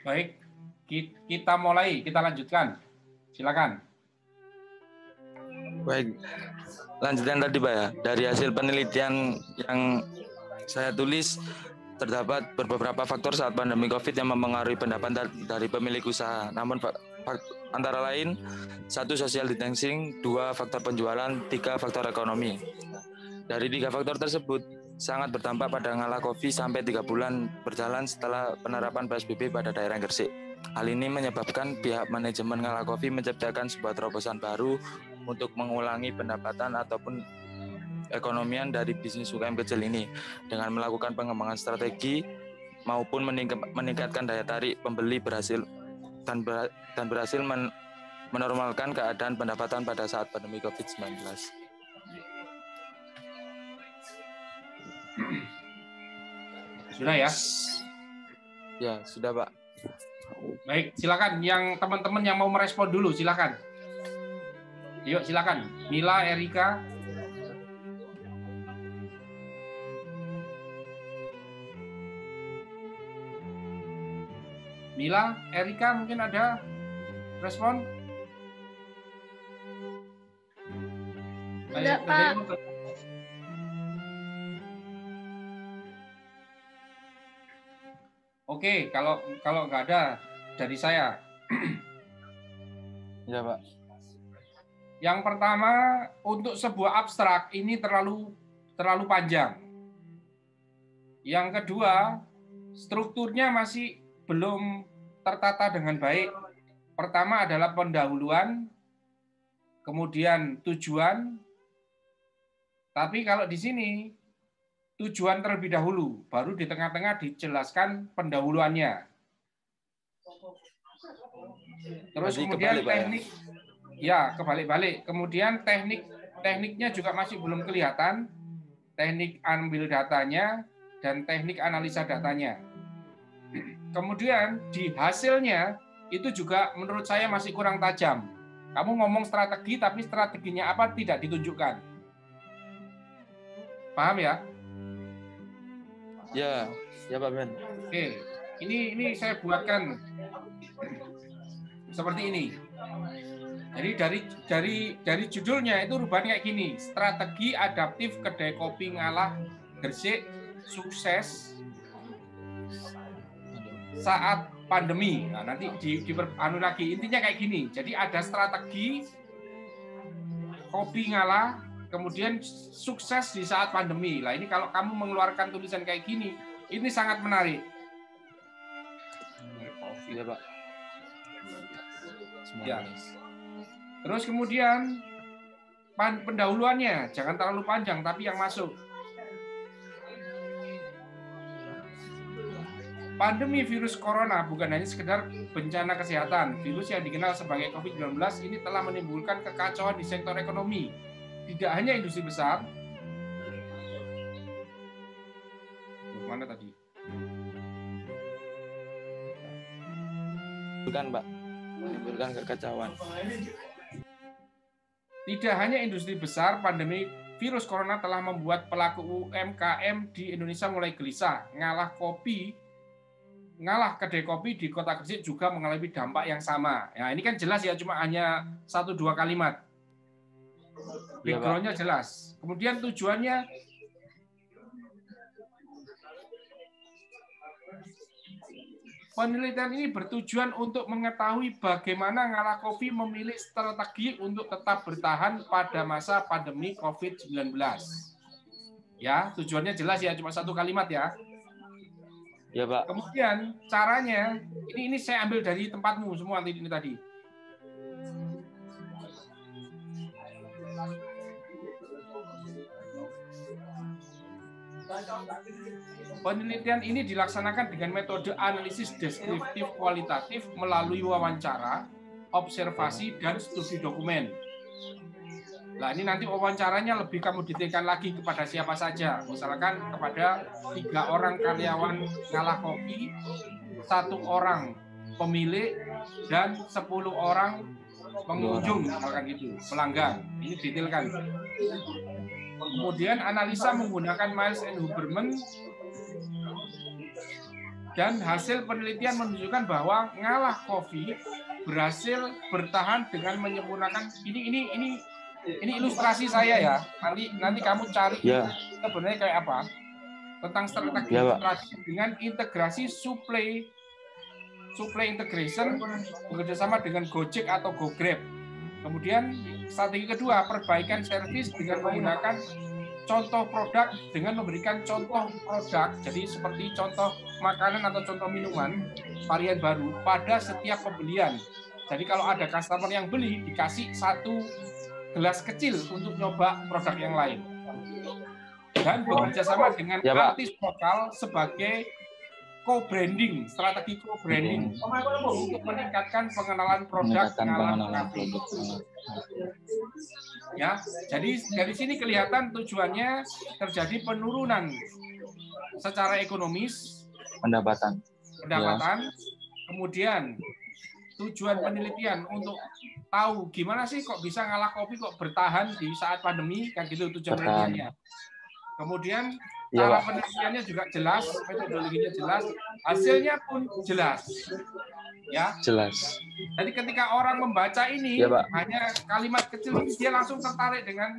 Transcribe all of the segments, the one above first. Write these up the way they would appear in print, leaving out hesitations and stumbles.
Baik, kita mulai, kita lanjutkan. Silakan. Baik, lanjutan tadi Pak ya. Dari hasil penelitian yang saya tulis, terdapat beberapa faktor saat pandemi COVID yang mempengaruhi pendapatan dari pemilik usaha. Namun antara lain, 1. social distancing, 2. faktor penjualan, 3. faktor ekonomi. Dari 3 faktor tersebut, sangat berdampak pada Ngalah Coffee sampai 3 bulan berjalan setelah penerapan PSBB pada daerah Gresik. Hal ini menyebabkan pihak manajemen Ngalah Coffee menciptakan sebuah terobosan baru untuk mengulangi pendapatan ataupun ekonomian dari bisnis UKM kecil ini dengan melakukan pengembangan strategi maupun meningkatkan daya tarik pembeli dan berhasil menormalkan keadaan pendapatan pada saat pandemi COVID-19. Sudah ya? Ya, sudah Pak. Baik, silakan. Yang teman-teman yang mau merespon dulu, silakan. Yuk, silakan. Mila, Erika. Mila, Erika mungkin ada respon? Tidak, Pak. Oke, kalau nggak ada dari saya. Ya Pak. Yang pertama, untuk sebuah abstrak ini terlalu panjang. Yang kedua, strukturnya masih belum tertata dengan baik. Pertama adalah pendahuluan, kemudian tujuan. Tapi kalau di sini tujuan terlebih dahulu, baru di tengah-tengah dijelaskan pendahuluannya. Terus kemudian teknik, ya kebalik-balik. Kemudian tekniknya juga masih belum kelihatan, teknik ambil datanya dan teknik analisa datanya. Kemudian di hasilnya itu juga menurut saya masih kurang tajam. Kamu ngomong strategi, tapi strateginya apa tidak ditunjukkan. Paham ya? Ya Pak Ben. Oke, ini saya buatkan seperti ini. Jadi dari judulnya itu rubahnya kayak gini, strategi adaptif kedai kopi Ngalah Gresik sukses saat pandemi. Nah, nanti anu lagi, intinya kayak gini. Jadi ada strategi kopi Ngalah, kemudian sukses di saat pandemi. Lah ini kalau kamu mengeluarkan tulisan kayak gini, ini sangat menarik. Iya Pak. Ya. Terus kemudian pendahuluannya jangan terlalu panjang, tapi yang masuk. Pandemi virus corona bukan hanya sekedar bencana kesehatan. Virus yang dikenal sebagai COVID-19 ini telah menimbulkan kekacauan di sektor ekonomi. Tidak hanya industri besar. Mana tadi? Bukan Pak. Menimbulkan kekacauan. Tidak hanya industri besar, pandemi virus corona telah membuat pelaku UMKM di Indonesia mulai gelisah. Ngalah kedai kopi di Kota Gresik juga mengalami dampak yang sama. Ya, ini kan jelas ya, cuma hanya 1-2 kalimat. Background-nya jelas. Kemudian tujuannya penelitian ini bertujuan untuk mengetahui bagaimana Ngalah Coffee memilih strategi untuk tetap bertahan pada masa pandemi COVID-19. Ya, tujuannya jelas ya, cuma 1 kalimat ya. Ya Pak. Kemudian caranya, ini saya ambil dari tempatmu semua ini tadi. Penelitian ini dilaksanakan dengan metode analisis deskriptif kualitatif melalui wawancara, observasi, dan studi dokumen. Nah, ini nanti wawancaranya lebih kamu detailkan lagi kepada siapa saja. Misalkan kepada 3 orang karyawan Ngalah Kopi, 1 orang pemilik, dan 10 orang pengunjung, misalkan gitu, pelanggan. Ini detailkan. Kemudian analisa menggunakan Miles and Huberman Dan hasil penelitian menunjukkan bahwa ngalah kopi berhasil bertahan dengan menyempurnakan ini ilustrasi saya ya. Nanti kamu cari Ya. sebenarnya kayak apa tentang strategi Ya, Pak. dengan integrasi supply integration bekerjasama dengan Gojek atau GoGrab. Kemudian strategi kedua, perbaikan servis dengan menggunakan contoh produk dengan memberikan contoh produk, jadi seperti contoh makanan atau contoh minuman varian baru pada setiap pembelian. Jadi kalau ada customer yang beli, dikasih 1 gelas kecil untuk nyoba produk yang lain. Dan bekerja sama dengan artis lokal sebagai co-branding, strategi co-branding untuk meningkatkan pengenalan produk. Ya, jadi dari sini kelihatan tujuannya terjadi penurunan secara ekonomis, pendapatan. Kemudian tujuan penelitian untuk tahu gimana sih kok bisa ngalah kopi kok bertahan di saat pandemi, kan gitu tujuan penelitiannya. Kemudian cara penelitiannya juga jelas, metodologinya jelas, hasilnya pun jelas. Ya. Jelas. Jadi ketika orang membaca ini, hanya kalimat kecil ini dia langsung tertarik dengan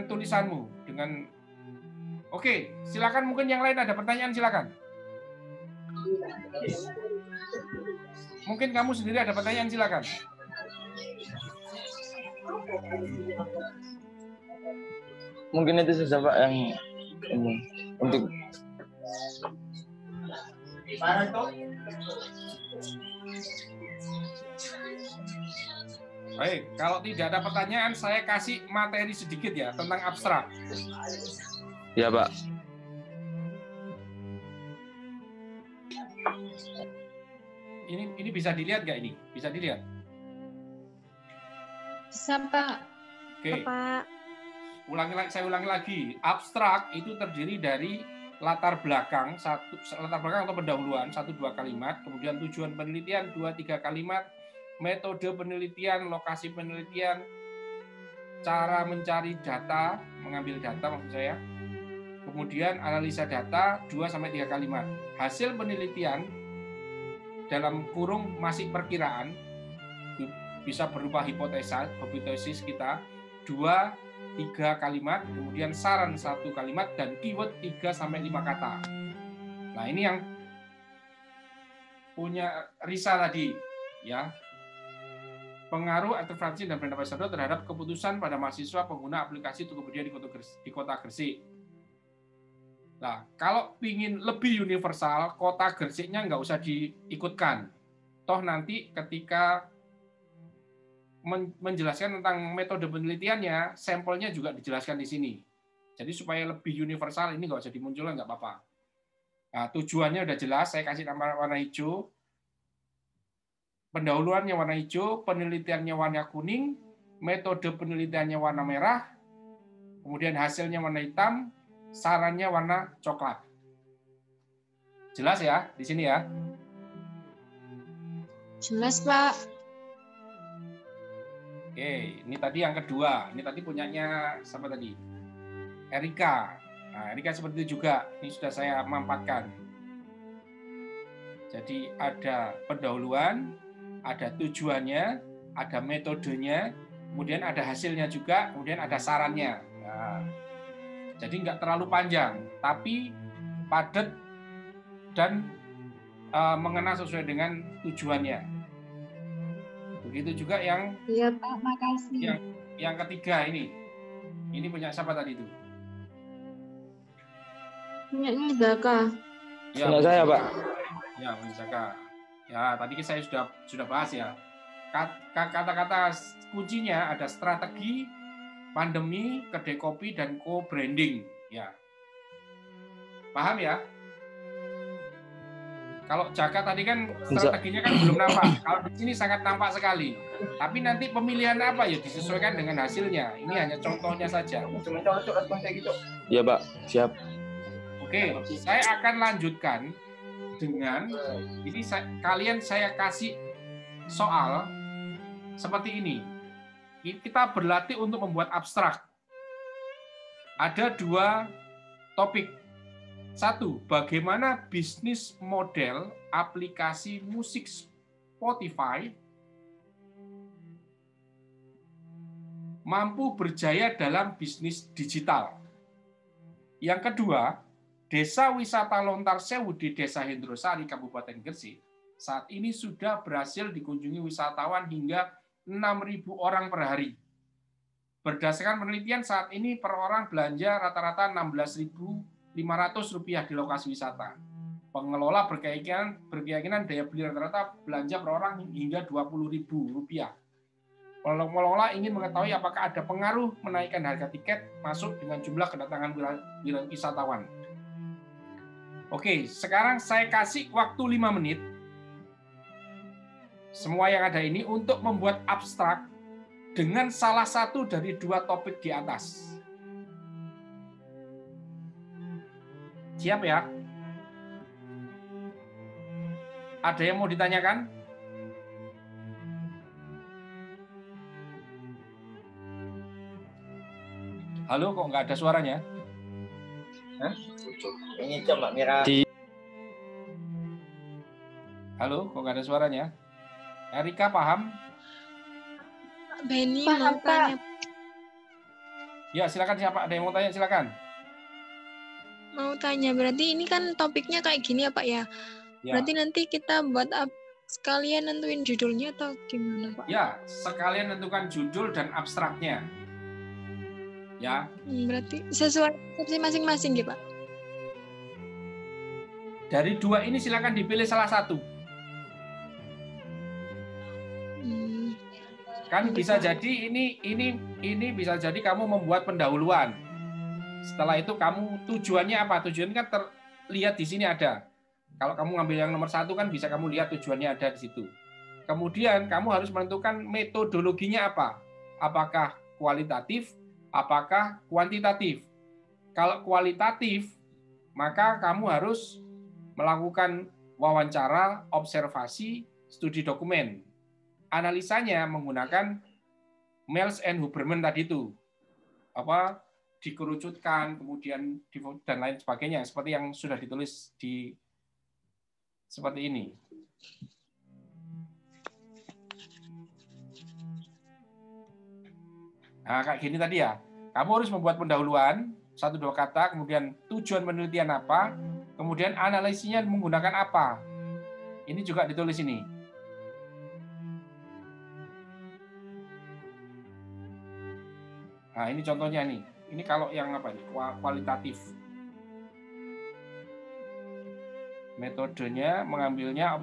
tulisanmu, dengan Oke, silakan, mungkin yang lain ada pertanyaan, silakan. Mungkin kamu sendiri ada pertanyaan, silakan. Mungkin itu saja Pak yang untuk Baik, kalau tidak ada pertanyaan, saya kasih materi sedikit ya tentang abstrak. Ya, Pak. Ini bisa dilihat nggak ini? Bisa dilihat? Bisa, Pak. Oke. Pak. Saya ulangi lagi. Abstrak itu terdiri dari latar belakang atau pendahuluan 1-2 kalimat, kemudian tujuan penelitian 2-3 kalimat, metode penelitian, lokasi penelitian, cara mencari data, mengambil data maksud saya, kemudian analisa data 2-3 kalimat. Hasil penelitian dalam kurung masih perkiraan, bisa berupa hipotesis kita 2-3 kalimat, kemudian saran 1 kalimat, dan keyword 3-5 kata. Nah, ini yang punya Risa tadi, ya. Pengaruh intervensi dan brand ambassador terhadap keputusan pada mahasiswa pengguna aplikasi Tokopedia di Kota Gresik. Nah, kalau ingin lebih universal, Kota Gresiknya nggak usah diikutkan. Toh nanti ketika menjelaskan tentang metode penelitiannya, sampelnya juga dijelaskan di sini. Jadi supaya lebih universal, ini nggak usah dimunculkan, nggak apa-apa. Nah, tujuannya udah jelas, saya kasih nama warna hijau. Pendahuluannya warna hijau, penelitiannya warna kuning, metode penelitiannya warna merah, kemudian hasilnya warna hitam, sarannya warna coklat. Jelas ya di sini ya? Jelas, Pak. Oke, ini tadi yang kedua. Ini tadi punyanya siapa tadi? Erika. Nah, Erika seperti itu juga. Ini sudah saya mampatkan. Jadi ada pendahuluan, ada tujuannya, ada metodenya, kemudian ada hasilnya juga, kemudian ada sarannya. Nah, jadi nggak terlalu panjang, tapi padat dan mengena sesuai dengan tujuannya. Begitu juga yang Iya, Pak, makasih. Yang ketiga ini punya siapa tadi itu? Punya Zaka. Ya, punya saya, Pak. Ya, punya Zaka. Ya, tadi saya sudah bahas ya. Kata-kata kuncinya ada strategi, pandemi, kedai kopi, dan co-branding. Ya, paham ya? Kalau Jaka tadi kan strateginya kan belum nampak. Kalau di sini sangat nampak sekali. Tapi nanti pemilihan apa ya disesuaikan dengan hasilnya. Ini hanya contohnya saja. Iya, Pak. Siap. Oke, saya akan lanjutkan dengan ini. Kalian saya kasih soal seperti ini. Kita berlatih untuk membuat abstrak. Ada 2 topik. 1. Bagaimana bisnis model aplikasi musik Spotify mampu berjaya dalam bisnis digital. Yang kedua, Desa Wisata Lontar Sewu di Desa Hendrosari, Kabupaten Gresik, saat ini sudah berhasil dikunjungi wisatawan hingga 6.000 orang per hari. Berdasarkan penelitian, saat ini per orang belanja rata-rata Rp16.500 di lokasi wisata. Pengelola berkeyakinan daya beli rata-rata belanja per orang hingga Rp20.000. Pengelola ingin mengetahui apakah ada pengaruh menaikkan harga tiket masuk dengan jumlah kedatangan wisatawan. Oke, sekarang saya kasih waktu 5 menit. Semua yang ada ini untuk membuat abstrak dengan salah satu dari 2 topik di atas. Siap ya? Ada yang mau ditanyakan? Halo, kok nggak ada suaranya? Hah? Ini coba Mira. Halo, kok nggak ada suaranya? Erika paham? Pak Benny Paham, mau tanya. Ya, silakan siapa? Ada yang mau tanya, silakan. Mau tanya, berarti ini kan topiknya kayak gini ya Pak ya? Ya. Berarti nanti kita buat sekalian nentuin judulnya atau gimana Pak? Ya, sekalian tentukan judul dan abstraknya. Ya. Berarti sesuai persepsi masing-masing ya Pak? Dari 2 ini silakan dipilih salah satu. Kan bisa jadi ini bisa jadi kamu membuat pendahuluan. Setelah itu kamu tujuannya apa? Tujuannya kan terlihat di sini ada. Kalau kamu ngambil yang nomor 1 kan bisa kamu lihat tujuannya ada di situ. Kemudian kamu harus menentukan metodologinya apa. Apakah kualitatif, apakah kuantitatif. Kalau kualitatif, maka kamu harus melakukan wawancara, observasi, studi dokumen. Analisanya menggunakan Miles and Huberman tadi itu. Dikerucutkan, kemudian dan lain sebagainya, seperti yang sudah ditulis di seperti ini. Nah, kayak gini tadi ya. Kamu harus membuat pendahuluan, 1-2 kata, kemudian tujuan penelitian apa, kemudian analisisnya menggunakan apa. Ini juga ditulis ini. Nah, ini contohnya nih. Ini kalau yang apa nih? Kualitatif. Metodenya mengambilnya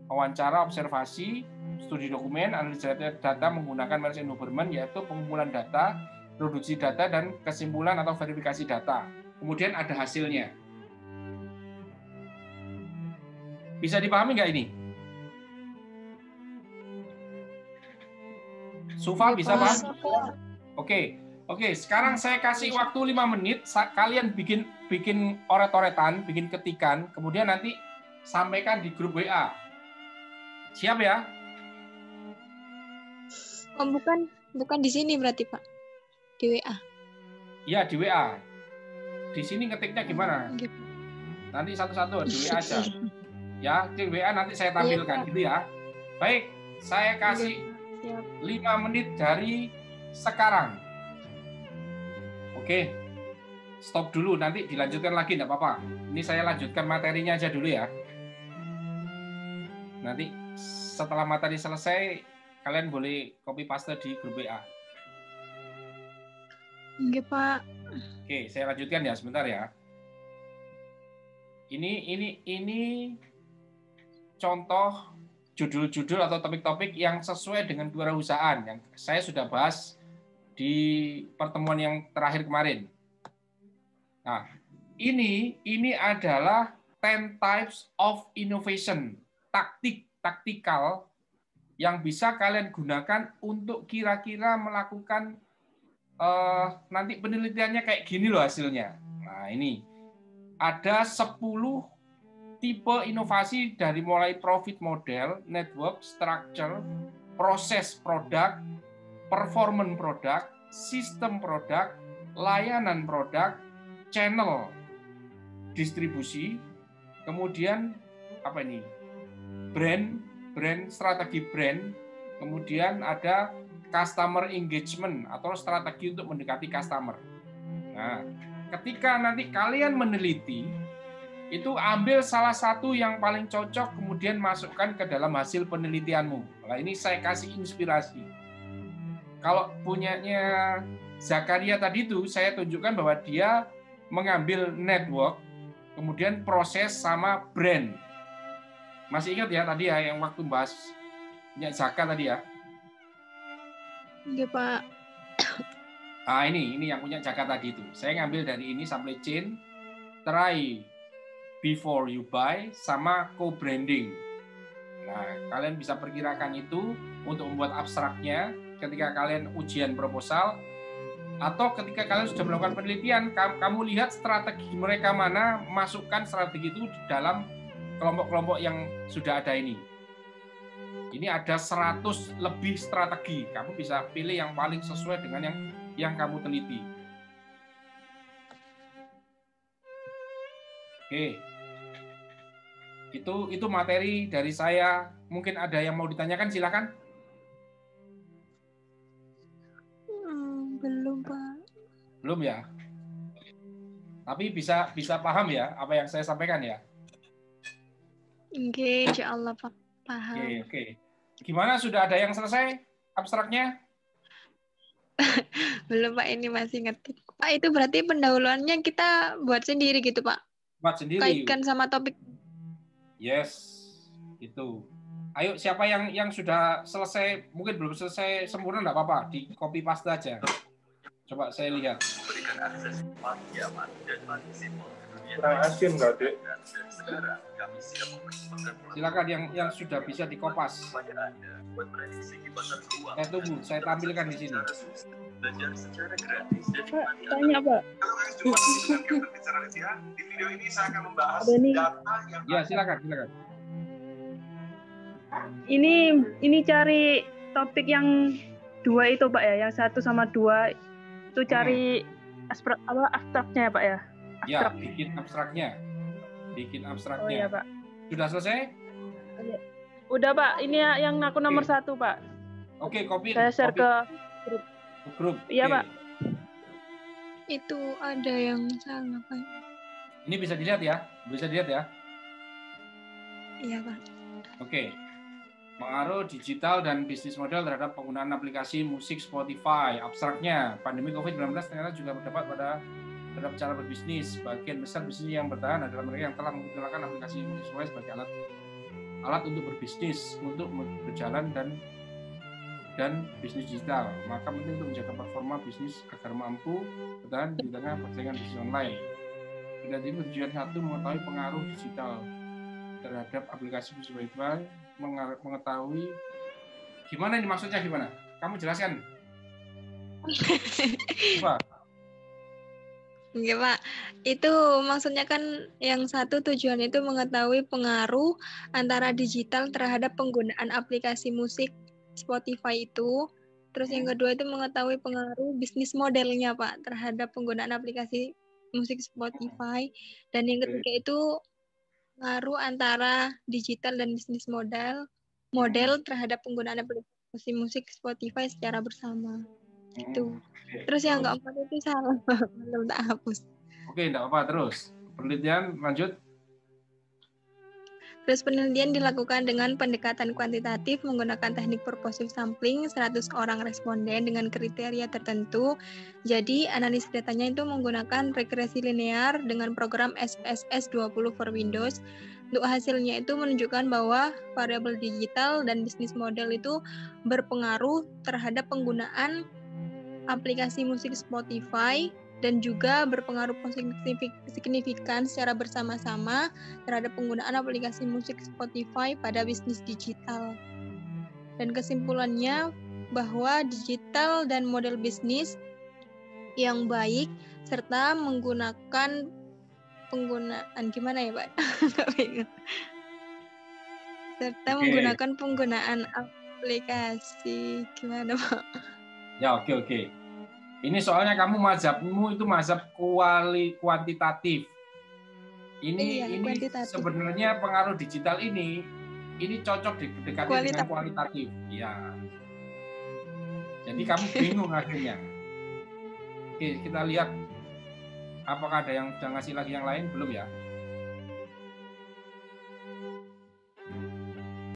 wawancara, observasi, studi dokumen, analisis data menggunakan Miles and Huberman, yaitu pengumpulan data, produksi data, dan kesimpulan atau verifikasi data. Kemudian ada hasilnya. Bisa dipahami nggak ini? Sufa bisa paham? Oke. Sekarang saya kasih waktu 5 menit. Kalian bikin oret-oretan, bikin ketikan, kemudian nanti sampaikan di grup WA. Siap ya? Oh, bukan di sini berarti Pak. Di WA. Iya, di WA. Di sini ngetiknya gimana? Gitu. Nanti satu-satu di WA aja. Ya, di WA nanti saya tampilkan gitu ya. Baik, saya kasih 5 menit dari sekarang. Oke. Stop dulu, nanti dilanjutkan lagi enggak apa-apa. Ini saya lanjutkan materinya aja dulu ya. Nanti setelah materi selesai, kalian boleh copy paste di grup WA. Oke, Pak. Oke, saya lanjutkan ya sebentar ya. Ini contoh judul-judul atau topik-topik yang sesuai dengan kewirausahaan yang saya sudah bahas di pertemuan yang terakhir kemarin. Nah, ini adalah 10 types of innovation, taktikal yang bisa kalian gunakan untuk kira-kira melakukan nanti penelitiannya kayak gini loh hasilnya. Nah, ini ada 10 tipe inovasi dari mulai profit model, network, structure, proses produk, performance produk, sistem produk, layanan produk, channel. distribusi, kemudian apa ini? Brand, strategi brand, kemudian ada customer engagement atau strategi untuk mendekati customer. Nah, ketika nanti kalian meneliti, itu ambil salah satu yang paling cocok, kemudian masukkan ke dalam hasil penelitianmu. Nah, ini saya kasih inspirasi. Kalau punyanya Zakaria tadi itu, saya tunjukkan bahwa dia mengambil network, kemudian proses sama brand. Masih ingat ya tadi ya yang waktu bahas Zaka tadi ya? Iya, Pak. Nah, ini yang punya Zaka tadi itu. Saya ngambil dari ini supply chain, try before you buy, sama co-branding. Nah, kalian bisa perkirakan itu untuk membuat abstraknya ketika kalian ujian proposal, atau ketika kalian sudah melakukan penelitian, kamu lihat strategi mereka mana, masukkan strategi itu dalam kelompok-kelompok yang sudah ada ini. Ini ada 100 lebih strategi. Kamu bisa pilih yang paling sesuai dengan yang kamu teliti. Oke. Itu materi dari saya. Mungkin ada yang mau ditanyakan, silakan. Belum, Pak. Belum ya? Tapi bisa paham ya apa yang saya sampaikan ya? Oke, insya Allah, Pak. Paham. Oke. Gimana, sudah ada yang selesai abstraknya? Belum, Pak, ini masih ngetik. Pak, itu berarti pendahuluannya kita buat sendiri gitu, Pak? Buat sendiri. Kaitkan sama topik. Yes, itu. Ayo, siapa yang sudah selesai, mungkin belum selesai sempurna, enggak apa-apa, di copy paste aja. Coba saya lihat. Kurang asin nggak, Dek? Silakan yang sudah bisa dikopas. Saya tunggu, saya tampilkan di sini. Pak, tanya Pak. Di video ini saya akan membahas data yang... Ya, silakan. Ini cari topik yang 2 itu Pak ya, yang 1 sama 2 itu cari abstraknya ya Pak ya? Ya, bikin abstraknya. Oh iya Pak. Sudah selesai? Udah Pak, ini yang aku nomor 1 Pak. Oke, copy. Saya share ke grup. Iya Pak. Itu ada yang salah, Pak. Ini bisa dilihat ya? Iya, Pak. Oke. Pengaruh digital dan bisnis model terhadap penggunaan aplikasi musik Spotify. Abstraknya, pandemi COVID-19 ternyata juga berdampak terhadap cara berbisnis. Sebagian besar bisnis yang bertahan adalah mereka yang telah menggunakan aplikasi musik Spotify sebagai alat untuk berbisnis, untuk berjalan dan bisnis digital. Maka penting untuk menjaga performa bisnis agar mampu bertahan di tengah persaingan bisnis online. Dan ini tujuan 1, mengetahui pengaruh digital terhadap aplikasi musik Spotify, mengetahui gimana ini maksudnya, gimana? Kamu jelaskan. Coba. Enggak, Pak. Itu maksudnya kan yang 1 tujuan itu mengetahui pengaruh antara digital terhadap penggunaan aplikasi musik Spotify itu. Terus yang kedua itu mengetahui pengaruh bisnis modelnya, Pak, terhadap penggunaan aplikasi musik Spotify. Dan yang ketiga itu pengaruh antara digital dan bisnis model terhadap penggunaan aplikasi musik Spotify secara bersama. Gitu. Terus yang keempat itu salah, belum tak hapus. Oke, enggak apa-apa, terus. Penelitian lanjut. Terus penelitian dilakukan dengan pendekatan kuantitatif menggunakan teknik purposive sampling 100 orang responden dengan kriteria tertentu. Jadi analisis datanya itu menggunakan regresi linear dengan program SPSS 20 for Windows. Untuk hasilnya itu menunjukkan bahwa variabel digital dan bisnis model itu berpengaruh terhadap penggunaan aplikasi musik Spotify dan juga berpengaruh signifikan secara bersama-sama terhadap penggunaan aplikasi musik Spotify pada bisnis digital. Dan kesimpulannya bahwa digital dan model bisnis yang baik serta menggunakan penggunaan gimana ya Pak? serta menggunakan penggunaan aplikasi gimana Pak? Ya, oke. Ini soalnya kamu mazhabmu itu mazhab kuantitatif. Iya, ini kuantitatif. sebenarnya pengaruh digital ini cocok didekati dengan kualitatif. Ya. Jadi kamu bingung akhirnya. Oke, kita lihat apakah ada yang sudah ngasih lagi yang lain? Belum ya?